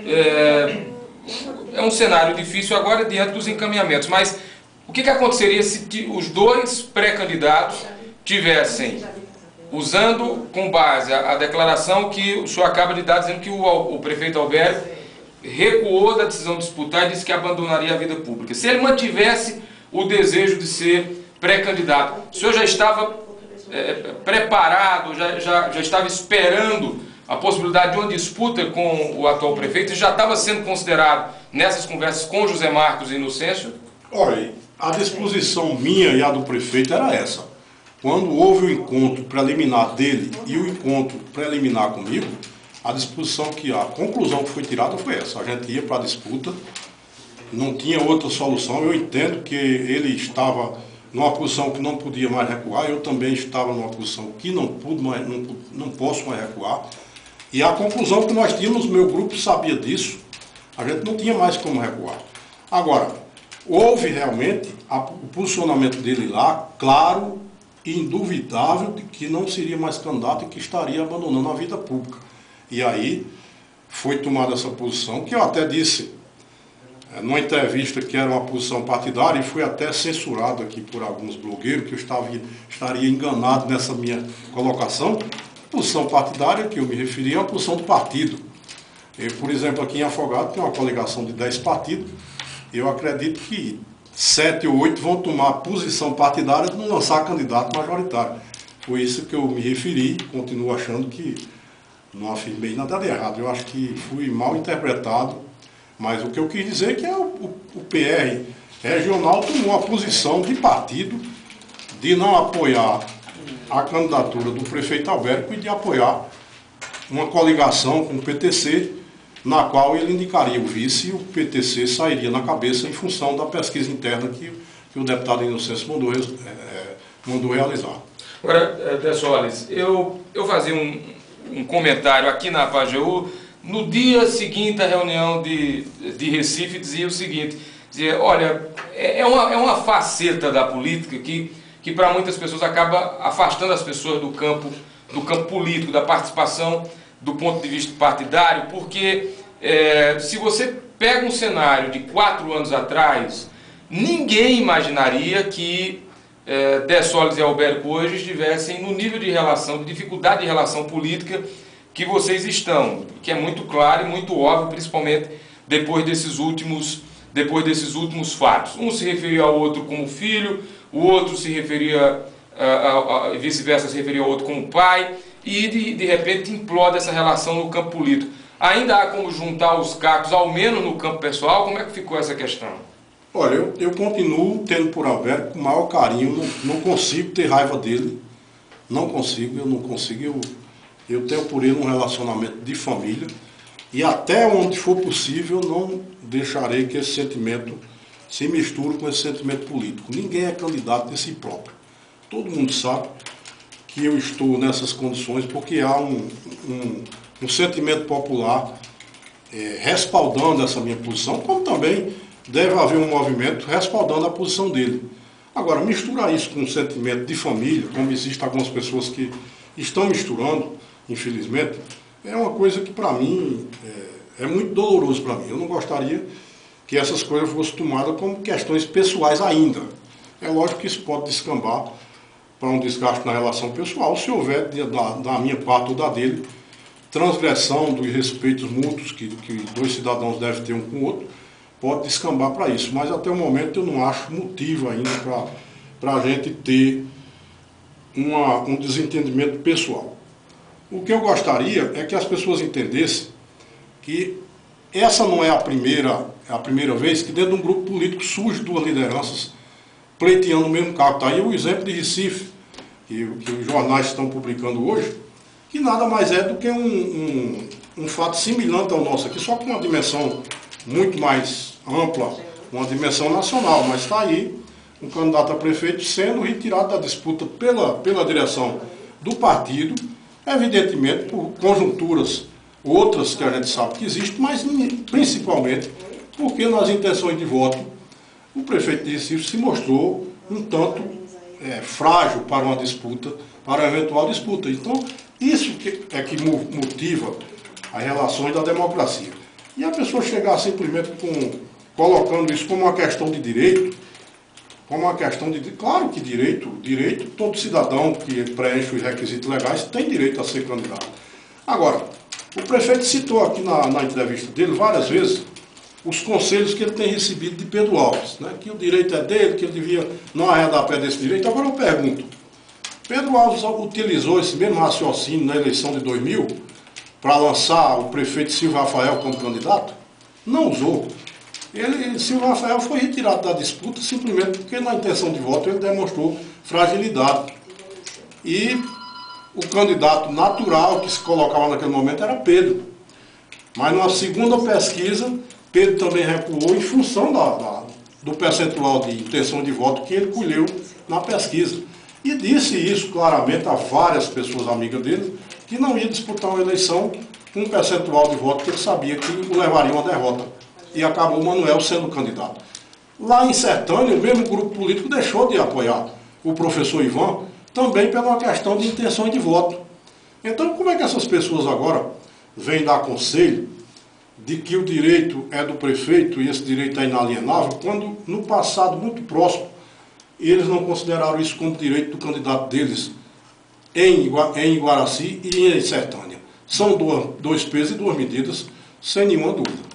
é um cenário difícil agora diante dos encaminhamentos, mas o que aconteceria se os dois pré-candidatos tivessem, usando com base a declaração que o senhor acaba de dar, dizendo que o prefeito Albério recuou da decisão de disputar e disse que abandonaria a vida pública. Se ele mantivesse o desejo de ser pré-candidato, o senhor já estava preparado, já estava esperando a possibilidade de uma disputa com o atual prefeito e já estava sendo considerado nessas conversas com José Marcos e Inocêncio? Olha, a disposição minha e a do prefeito era essa. Quando houve o encontro preliminar dele e o encontro preliminar comigo, a disposição a conclusão que foi tirada foi essa. A gente ia para a disputa, não tinha outra solução. Eu entendo que ele estava numa posição que não podia mais recuar, eu também estava numa posição que não posso mais recuar. E a conclusão que nós tínhamos, meu grupo sabia disso, a gente não tinha mais como recuar. Agora, houve realmente o posicionamento dele lá, claro e indubitável, de que não seria mais candidato e que estaria abandonando a vida pública. E aí foi tomada essa posição, que eu até disse numa entrevista que era uma posição partidária, e fui até censurado aqui por alguns blogueiros, que eu estaria enganado nessa minha colocação. Posição partidária que eu me referi é a posição do partido. Por exemplo, aqui em Afogados tem uma coligação de 10 partidos. Eu acredito que 7 ou 8 vão tomar a posição partidária de não lançar candidato majoritário. Foi isso que eu me referi, continuo achando que não afirmei nada de errado. Eu acho que fui mal interpretado, mas o que eu quis dizer é que o PR regional tomou a posição de partido de não apoiar a candidatura do prefeito Albério e de apoiar uma coligação com o PTC, na qual ele indicaria o vice e o PTC sairia na cabeça em função da pesquisa interna que o deputado Inocêncio mandou realizar. Agora, Dessoles, eu fazia um comentário aqui na Pajeú, no dia seguinte à reunião de Recife, dizia o seguinte, dizia, olha, é uma faceta da política que para muitas pessoas acaba afastando as pessoas do campo político, da participação do ponto de vista partidário, porque se você pega um cenário de 4 anos atrás, ninguém imaginaria que Dessoles e Albério hoje estivessem no nível de relação, de dificuldade de relação política que vocês estão, que é muito claro e muito óbvio, principalmente depois desses últimos fatos. Um se referia ao outro como filho, o outro se referia, vice-versa, se referia ao outro como pai, e de repente implode essa relação no campo político. Ainda há como juntar os cacos, ao menos no campo pessoal? Como é que ficou essa questão? Olha, eu continuo tendo por Albério com o maior carinho, não consigo ter raiva dele, não consigo. Eu tenho por ele um relacionamento de família, e até onde for possível não deixarei que esse sentimento se misture com esse sentimento político. Ninguém é candidato de si próprio. Todo mundo sabe que eu estou nessas condições porque há um sentimento popular respaldando essa minha posição, como também deve haver um movimento respaldando a posição dele. Agora, misturar isso com um sentimento de família, como existem algumas pessoas que estão misturando, infelizmente, é uma coisa que para mim é muito doloroso para mim. Eu não gostaria que essas coisas fossem tomadas como questões pessoais ainda. É lógico que isso pode descambar para um desgaste na relação pessoal, se houver da minha parte ou da dele transgressão dos respeitos mútuos que dois cidadãos devem ter um com o outro, pode descambar para isso. Mas até o momento eu não acho motivo ainda para a gente ter um desentendimento pessoal. O que eu gostaria é que as pessoas entendessem que essa não é a primeira vez que dentro de um grupo político surge 2 lideranças pleiteando o mesmo cargo. Está aí o exemplo de Recife, que os jornais estão publicando hoje, que nada mais é do que um fato semelhante ao nosso aqui, só com uma dimensão muito mais ampla, uma dimensão nacional. Mas está aí um candidato a prefeito sendo retirado da disputa pela direção do partido, evidentemente por conjunturas outras que a gente sabe que existem, mas principalmente porque nas intenções de voto o prefeito de Recife se mostrou um tanto frágil para uma disputa, para uma eventual disputa. Então, isso que motiva as relações da democracia. E a pessoa chegar simplesmente colocando isso como uma questão de direito, claro que direito, todo cidadão que preenche os requisitos legais tem direito a ser candidato. Agora, o prefeito citou aqui na entrevista dele várias vezes os conselhos que ele tem recebido de Pedro Alves, né, que o direito é dele, que ele devia não arredar pé desse direito. Agora eu pergunto, Pedro Alves utilizou esse mesmo raciocínio na eleição de 2000 para lançar o prefeito Silvio Rafael como candidato? Não usou. Silvio Rafael foi retirado da disputa simplesmente porque na intenção de voto ele demonstrou fragilidade. E o candidato natural que se colocava naquele momento era Pedro. Mas na segunda pesquisa, Pedro também recuou em função do percentual de intenção de voto que ele colheu na pesquisa. E disse isso claramente a várias pessoas amigas dele, que não ia disputar uma eleição com um percentual de voto que ele sabia que o levaria a uma derrota. E acabou o Manuel sendo candidato. Lá em Sertânia, o mesmo grupo político deixou de apoiar o professor Ivan, também pela uma questão de intenção de voto. Então, como é que essas pessoas agora vêm dar conselho de que o direito é do prefeito e esse direito é inalienável, quando no passado muito próximo eles não consideraram isso como direito do candidato deles em Iguaracy e em Sertânia? São dois pesos e duas medidas, sem nenhuma dúvida.